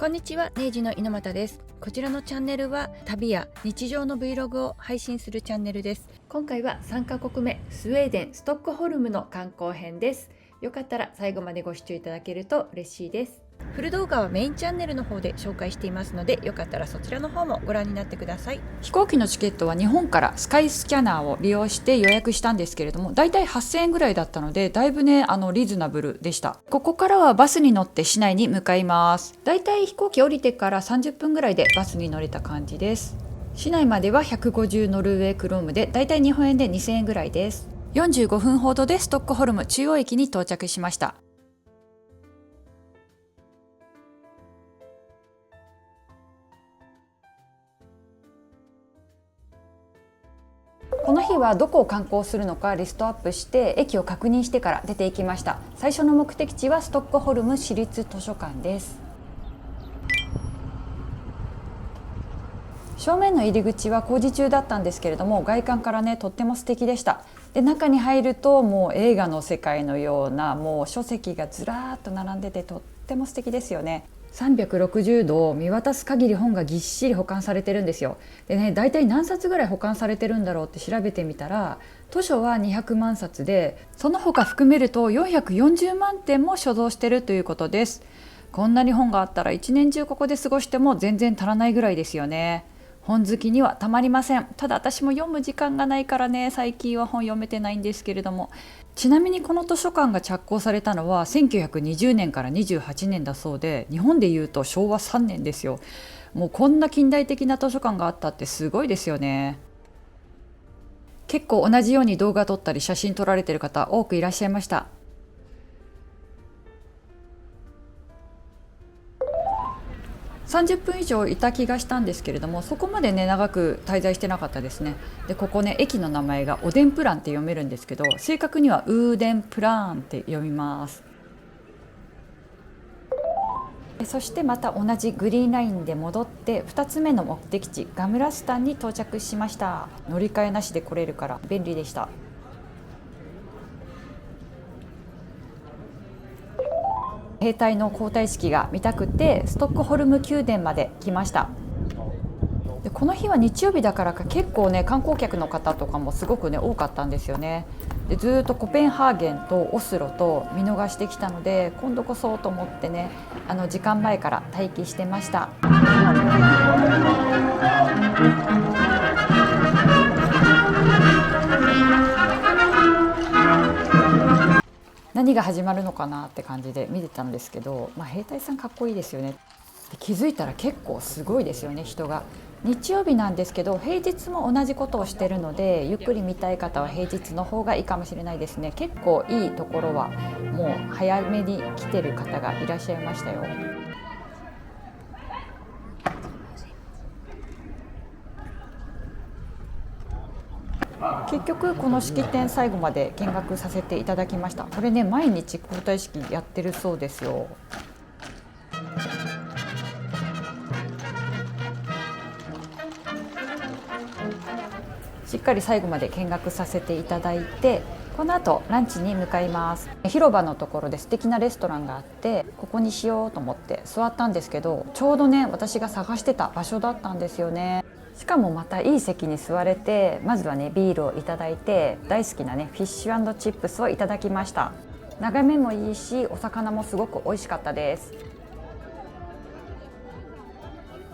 こんにちは、ネイジの猪俣です。こちらのチャンネルは旅や日常の Vlog を配信するチャンネルです。今回は3カ国目スウェーデン・ストックホルムの観光編です。よかったら最後までご視聴いただけると嬉しいです。フル動画はメインチャンネルの方で紹介していますので、よかったらそちらの方もご覧になってください。飛行機のチケットは日本からスカイスキャナーを利用して予約したんですけれども、だいたい8000円ぐらいだったので、だいぶねリーズナブルでした。ここからはバスに乗って市内に向かいます。だいたい飛行機降りてから30分ぐらいでバスに乗れた感じです。市内までは150ノルウェークロームでだいたい日本円で2000円ぐらいです。45分ほどでストックホルム中央駅に到着しました。この日はどこを観光するのかリストアップして駅を確認してから出ていきました。最初の目的地はストックホルム市立図書館です。正面の入り口は工事中だったんですけれども、外観からねとっても素敵でした。で、中に入るともう映画の世界のようなもう書籍がずらーっと並んでてとっても素敵ですよね。360度見渡す限り本がぎっしり保管されてるんですよ。でね、大体何冊ぐらい保管されてるんだろうって調べてみたら、図書は200万冊で、その他含めると440万点も所蔵してるということです。こんなに本があったら一年中ここで過ごしても全然足らないぐらいですよね。本好きにはたまりません。ただ私も読む時間がないからね、最近は本読めてないんですけれども、ちなみにこの図書館が着工されたのは1920年から28年だそうで、日本でいうと昭和3年ですよ。もうこんな近代的な図書館があったってすごいですよね。結構同じように動画撮ったり写真撮られてる方多くいらっしゃいました。30分以上いた気がしたんですけれども、そこまでね長く滞在してなかったですね。で、ここね駅の名前がおでんプランって読めるんですけど、正確にはウーデンプラーンって読みます。そしてまた同じグリーンラインで戻って2つ目の目的地ガムラスタンに到着しました。乗り換えなしで来れるから便利でした。兵隊の交代式が見たくてストックホルム宮殿まで来ました。で、この日は日曜日だからか結構ね観光客の方とかもすごくね多かったんですよね。で、ずっとコペンハーゲンとオスロと見逃してきたので、今度こそと思ってね時間前から待機してました。何が始まるのかなって感じで見てたんですけど、兵隊さんかっこいいですよね。で、気づいたら結構すごいですよね、人が。日曜日なんですけど平日も同じことをしてるので、ゆっくり見たい方は平日の方がいいかもしれないですね。結構いいところはもう早めに来てる方がいらっしゃいましたよ。結局この式典最後まで見学させていただきました。これね毎日交代式やってるそうですよ。しっかり最後まで見学させていただいて、この後ランチに向かいます。広場のところで素敵なレストランがあって、ここにしようと思って座ったんですけど、ちょうどね私が探してた場所だったんですよね。しかもまたいい席に座れて、まずはねビールをいただいて、大好きなねフィッシュ&チップスをいただきました。眺めもいいしお魚もすごく美味しかったです。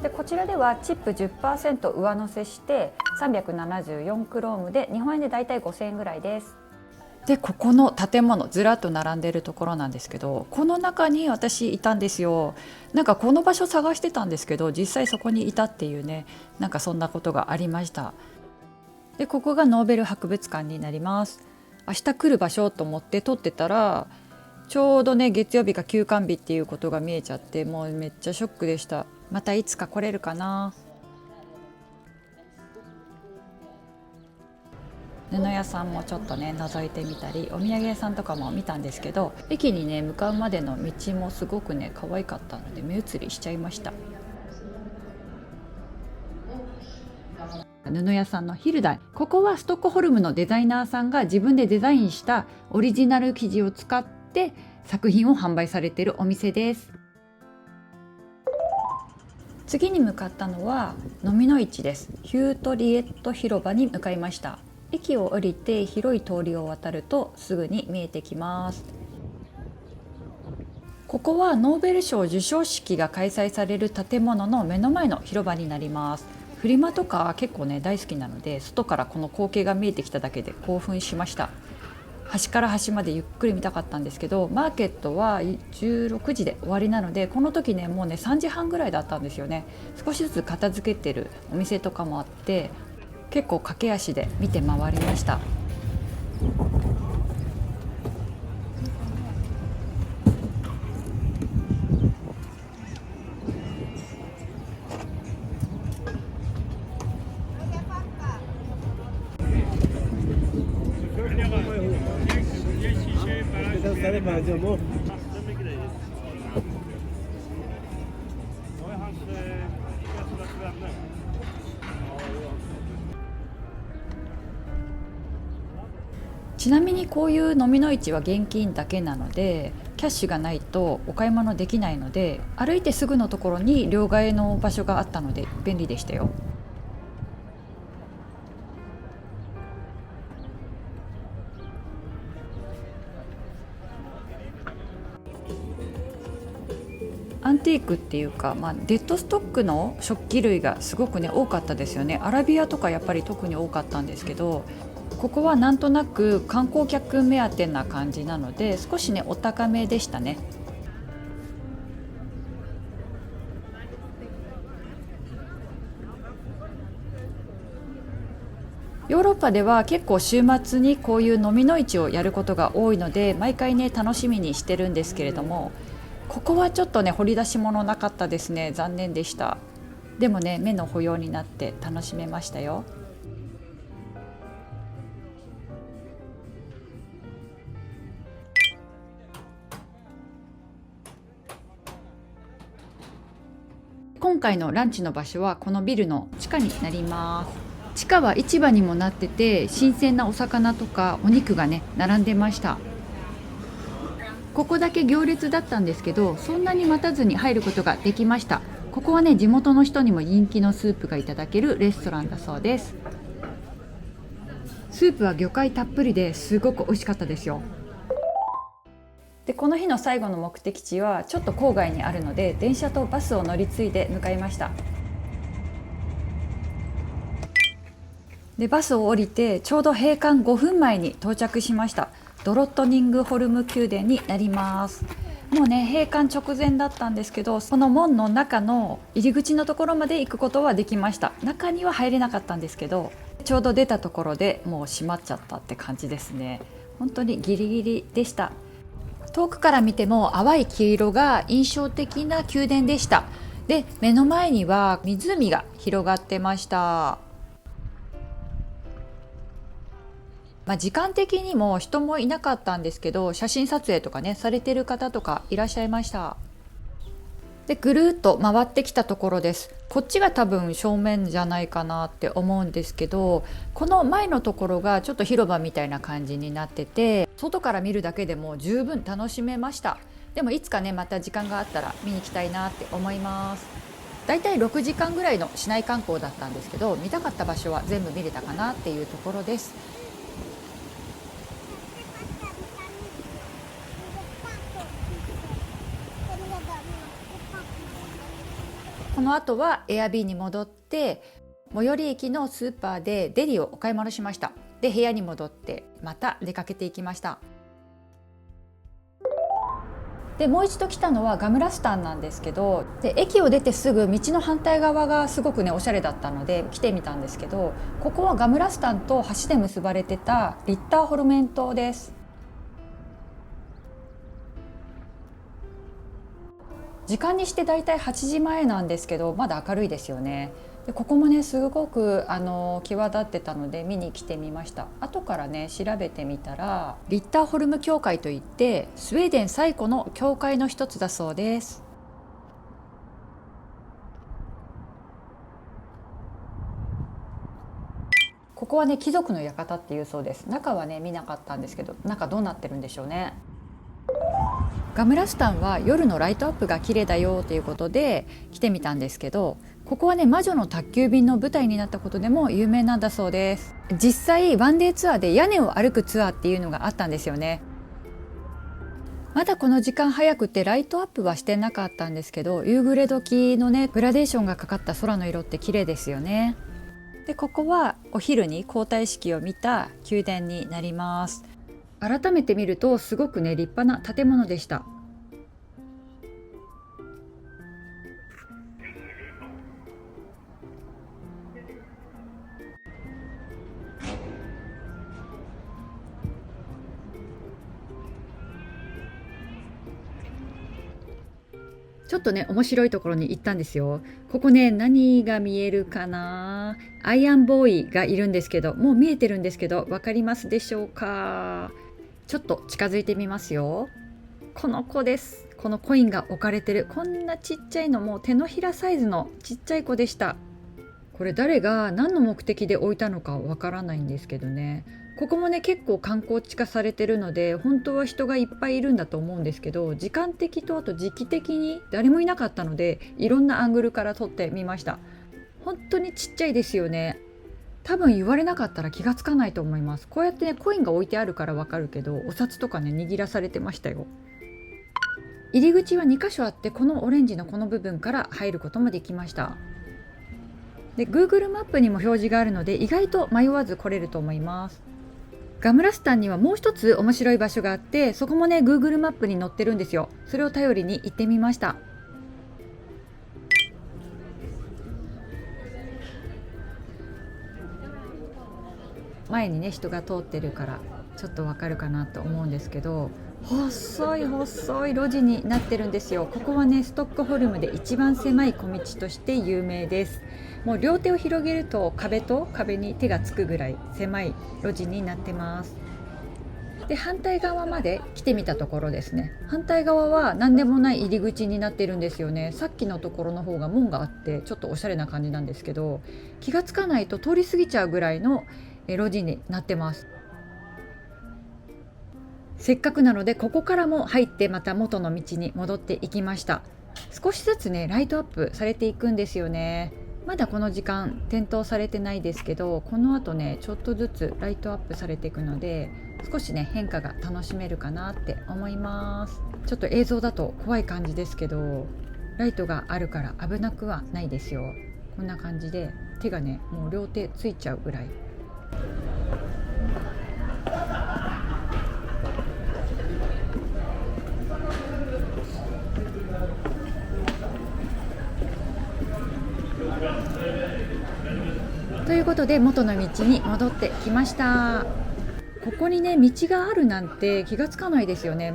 で、こちらではチップ 10% 上乗せして374クロームで日本円でだいたい5000円ぐらいです。で、ここの建物ずらっと並んでるところなんですけど、この中に私いたんですよ。なんかこの場所探してたんですけど、実際そこにいたっていうね、なんかそんなことがありました。で、ここがノーベル博物館になります。明日来る場所と思って撮ってたら、ちょうどね月曜日が休館日っていうことが見えちゃって、もうめっちゃショックでした。またいつか来れるかな。布屋さんもちょっとね覗いてみたり、お土産屋さんとかも見たんですけど、駅にね向かうまでの道もすごくね可愛かったので目移りしちゃいました。布屋さんのヒルダイ、ここはストックホルムのデザイナーさんが自分でデザインしたオリジナル生地を使って作品を販売されているお店です。次に向かったのは飲みの市です。ヒュートリエット広場に向かいました。駅を降りて広い通りを渡るとすぐに見えてきます。ここはノーベル賞授賞式が開催される建物の目の前の広場になります。フリマとか結構ね大好きなので、外からこの光景が見えてきただけで興奮しました。端から端までゆっくり見たかったんですけど、マーケットは16時で終わりなので、この時ねもうね3時半ぐらいだったんですよね。少しずつ片付けてるお店とかもあって、結構駆け足で見て回りました。ちなみにこういう飲みの市は現金だけなので、キャッシュがないとお買い物できないので、歩いてすぐのところに両替の場所があったので便利でしたよ。アンティークっていうか、デッドストックの食器類がすごくね多かったですよね。アラビアとかやっぱり特に多かったんですけど、ここはなんとなく観光客目当てな感じなので少しねお高めでしたね。ヨーロッパでは結構週末にこういう飲みの市をやることが多いので、毎回ね楽しみにしてるんですけれども、ここはちょっとね掘り出し物なかったですね。残念でした。でもね目の保養になって楽しめましたよ。今回のランチの場所はこのビルの地下になります。地下は市場にもなってて、新鮮なお魚とかお肉がね並んでました。ここだけ行列だったんですけど、そんなに待たずに入ることができました。ここはね地元の人にも人気のスープがいただけるレストランだそうです。スープは魚介たっぷりですごく美味しかったですよ。でこの日の最後の目的地はちょっと郊外にあるので、電車とバスを乗り継いで向かいました。でバスを降りてちょうど閉館5分前に到着しました。ドロットニングホルム宮殿になります。もうね閉館直前だったんですけど、その門の中の入り口のところまで行くことはできました。中には入れなかったんですけど、ちょうど出たところでもう閉まっちゃったって感じですね。本当にギリギリでした。遠くから見ても淡い黄色が印象的な宮殿でした。で目の前には湖が広がってました。時間的にも人もいなかったんですけど、写真撮影とかねされてる方とかいらっしゃいました。でぐるっと回ってきたところです。こっちが多分正面じゃないかなって思うんですけど、この前のところがちょっと広場みたいな感じになってて、外から見るだけでも十分楽しめました。でもいつかねまた時間があったら見に行きたいなって思います。だいたい6時間ぐらいの市内観光だったんですけど、見たかった場所は全部見れたかなっていうところです。この後はエアビーに戻って、最寄り駅のスーパーでデリをお買い物しました。で部屋に戻ってまた出かけていきました。でもう一度来たのはガムラスタンなんですけど、で駅を出てすぐ道の反対側がすごくねおしゃれだったので来てみたんですけど、ここはガムラスタンと橋で結ばれてたリッターホルメン島です。時間にしてだいたい8時前なんですけど、まだ明るいですよね。でここもねすごく際立ってたので見に来てみました。後からね調べてみたら、リッターホルム教会といってスウェーデン最古の教会の一つだそうです。ここはね貴族の館っていうそうです。中はね見なかったんですけど、中どうなってるんでしょうね。ガムラスタンは夜のライトアップが綺麗だよということで来てみたんですけど、ここはね魔女の宅急便の舞台になったことでも有名なんだそうです。実際ワンデーツアーで屋根を歩くツアーっていうのがあったんですよね。まだこの時間早くてライトアップはしてなかったんですけど、夕暮れ時のねグラデーションがかかった空の色って綺麗ですよね。でここはお昼に皇太子宮を見た宮殿になります。改めて見るとすごくね立派な建物でした。ちょっとね面白いところに行ったんですよ。ここね何が見えるかな。アイアンボーイがいるんですけど、もう見えてるんですけど分かりますでしょうか。ちょっと近づいてみますよ。この子です。このコインが置かれてるこんなちっちゃいの、もう手のひらサイズのちっちゃい子でした。これ誰が何の目的で置いたのかわからないんですけどね。ここもね結構観光地化されてるので本当は人がいっぱいいるんだと思うんですけど、時間的とあと時期的に誰もいなかったのでいろんなアングルから撮ってみました。本当にちっちゃいですよね。多分言われなかったら気がつかないと思います。こうやってねコインが置いてあるからわかるけど、お札とかね握らされてましたよ。入り口は2箇所あって、このオレンジのこの部分から入ることもできました。で Google マップにも表示があるので意外と迷わず来れると思います。ガムラスタンにはもう一つ面白い場所があって、そこもね Google マップに載ってるんですよ。それを頼りに行ってみました。前にね人が通ってるからちょっとわかるかなと思うんですけど、細い細い路地になってるんですよ。ここはねストックホルムで一番狭い小道として有名です。もう両手を広げると壁と壁に手がつくぐらい狭い路地になってます。で反対側まで来てみたところですね、反対側は何でもない入り口になってるんですよね。さっきのところの方が門があってちょっとおしゃれな感じなんですけど、気がつかないと通り過ぎちゃうぐらいの路地になってます。せっかくなのでここからも入ってまた元の道に戻っていきました。少しずつねライトアップされていくんですよね。まだこの時間点灯されてないですけど、この後ねちょっとずつライトアップされていくので少しね変化が楽しめるかなって思います。ちょっと映像だと怖い感じですけど、ライトがあるから危なくはないですよ。こんな感じで手がねもう両手ついちゃうぐらい。ということで元の道に戻ってきました。ここにね道があるなんて気がつかないですよね。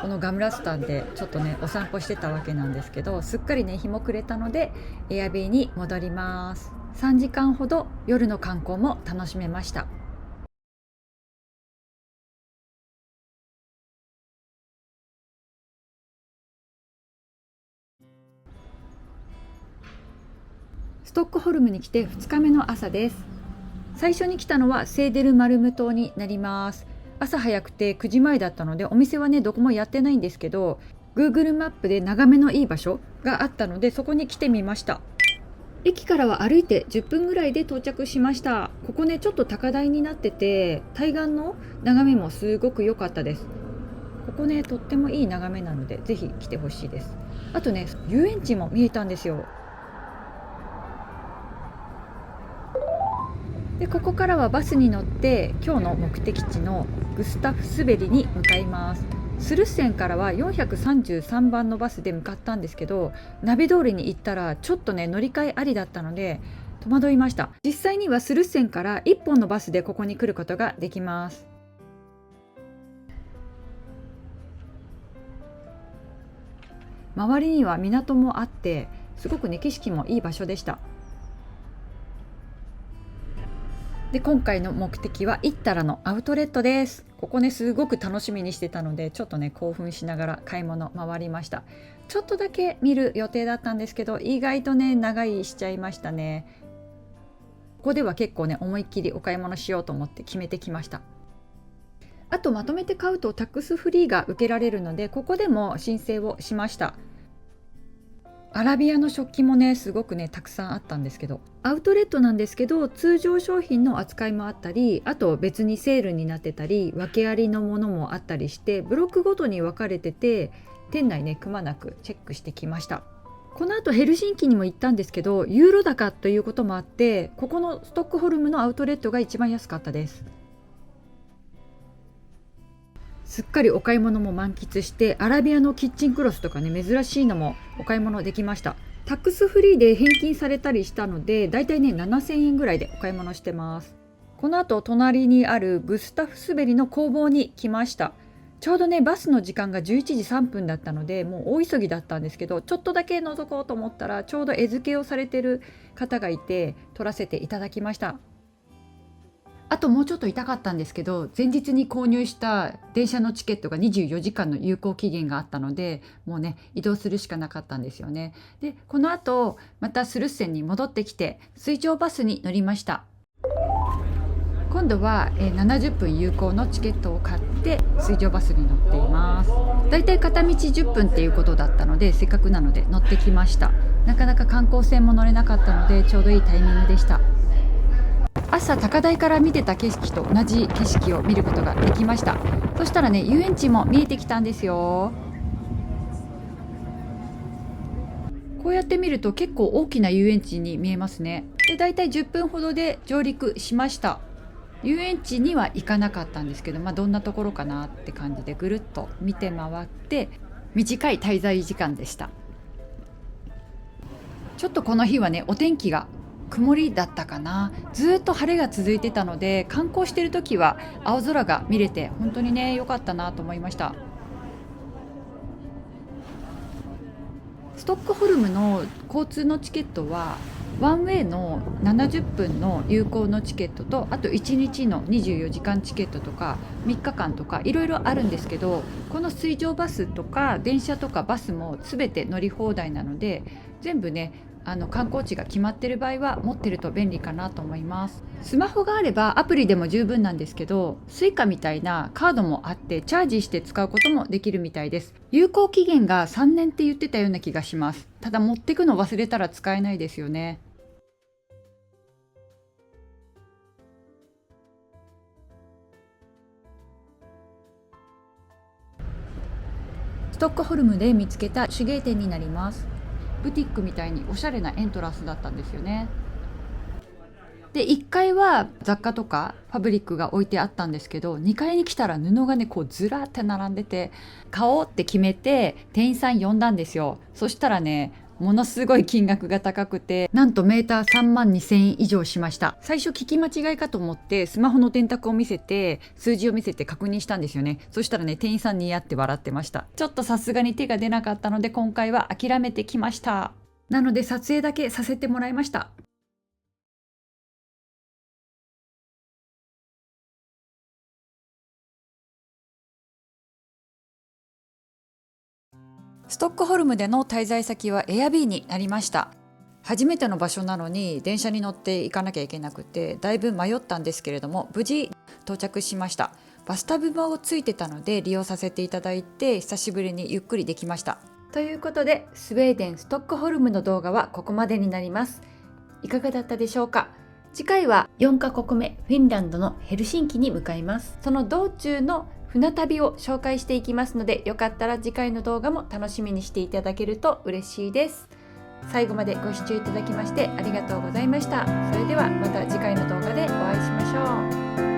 このガムラスタンでちょっとねお散歩してたわけなんですけど、すっかりね日も暮れたのでエアビーに戻ります。3時間ほど夜の観光も楽しめました。ストックホルムに来て2日目の朝です。最初に来たのはセーデルマルム島になります。朝早くて9時前だったのでお店はねどこもやってないんですけど、 Google マップで眺めのいい場所があったのでそこに来てみました。駅からは歩いて10分ぐらいで到着しました。ここねちょっと高台になってて対岸の眺めもすごく良かったです。ここねとってもいい眺めなのでぜひ来てほしいです。あとね遊園地も見えたんですよ。でここからはバスに乗って今日の目的地のグスタフスベリに向かいます。スルッセンからは433番のバスで向かったんですけど、ナビ通りに行ったらちょっとね乗り換えありだったので戸惑いました。実際にはスルッセンから1本のバスでここに来ることができます。周りには港もあってすごくね景色もいい場所でした。で今回の目的はイッタラのアウトレットです。ここねすごく楽しみにしてたのでちょっとね興奮しながら買い物回りました。ちょっとだけ見る予定だったんですけど意外とね長居しちゃいましたね。ここでは結構ね思いっきりお買い物しようと思って決めてきました。あとまとめて買うとタックスフリーが受けられるので、ここでも申請をしました。アラビアの食器もねすごくねたくさんあったんですけど、アウトレットなんですけど通常商品の扱いもあったり、あと別にセールになってたり訳ありのものもあったりして、ブロックごとに分かれてて、店内ねくまなくチェックしてきました。この後ヘルシンキにも行ったんですけど、ユーロ高ということもあって、ここのストックホルムのアウトレットが一番安かったです。すっかりお買い物も満喫して、アラビアのキッチンクロスとかね珍しいのもお買い物できました。タックスフリーで返金されたりしたので、だいたいね7000円ぐらいでお買い物してます。この後隣にあるグスタフスベリの工房に来ました。ちょうどねバスの時間が11時3分だったので、もう大急ぎだったんですけど、ちょっとだけ覗こうと思ったらちょうど絵付けをされてる方がいて撮らせていただきました。あともうちょっと痛かったんですけど、前日に購入した電車のチケットが24時間の有効期限があったので、もうね移動するしかなかったんですよね。でこの後またスルッセンに戻ってきて水上バスに乗りました。今度は70分有効のチケットを買って水上バスに乗っています。だいたい片道10分っていうことだったので、せっかくなので乗ってきました。なかなか観光船も乗れなかったのでちょうどいいタイミングでした。朝高台から見てた景色と同じ景色を見ることができました。そしたらね遊園地も見えてきたんですよ。こうやって見ると結構大きな遊園地に見えますね。でだいたい10分ほどで上陸しました。遊園地には行かなかったんですけど、どんなところかなって感じでぐるっと見て回って、短い滞在時間でした。ちょっとこの日はねお天気が曇りだったかな。ずっと晴れが続いてたので、観光してる時は青空が見れて本当にね良かったなと思いました。ストックホルムの交通のチケットはワンウェイの70分の有効のチケットと、あと1日の24時間チケットとか3日間とかいろいろあるんですけど、この水上バスとか電車とかバスも全て乗り放題なので、全部ね観光地が決まってる場合は持ってると便利かなと思います。スマホがあればアプリでも十分なんですけど、スイカみたいなカードもあってチャージして使うこともできるみたいです。有効期限が3年って言ってたような気がします。ただ持ってくの忘れたら使えないですよね。ストックホルムで見つけた手芸店になります。ブティックみたいにおしゃれなエントランスだったんですよね。で1階は雑貨とかファブリックが置いてあったんですけど、2階に来たら布がねこうずらって並んでて、買おうって決めて店員さん呼んだんですよ。そしたらねものすごい金額が高くて、なんとメーター3万2000円以上しました。最初聞き間違いかと思ってスマホの電卓を見せて数字を見せて確認したんですよね。そしたらね店員さんにやって笑ってました。ちょっとさすがに手が出なかったので今回は諦めてきました。なので撮影だけさせてもらいました。ストックホルムでの滞在先はエアビーになりました。初めての場所なのに電車に乗って行かなきゃいけなくてだいぶ迷ったんですけれども、無事到着しました。バスタブもついてたので利用させていただいて、久しぶりにゆっくりできました。ということでスウェーデンストックホルムの動画はここまでになります。いかがだったでしょうか。次回は4カ国目フィンランドのヘルシンキに向かいます。その道中の船旅を紹介していきますので、よかったら次回の動画も楽しみにしていただけると嬉しいです。最後までご視聴いただきましてありがとうございました。それではまた次回の動画でお会いしましょう。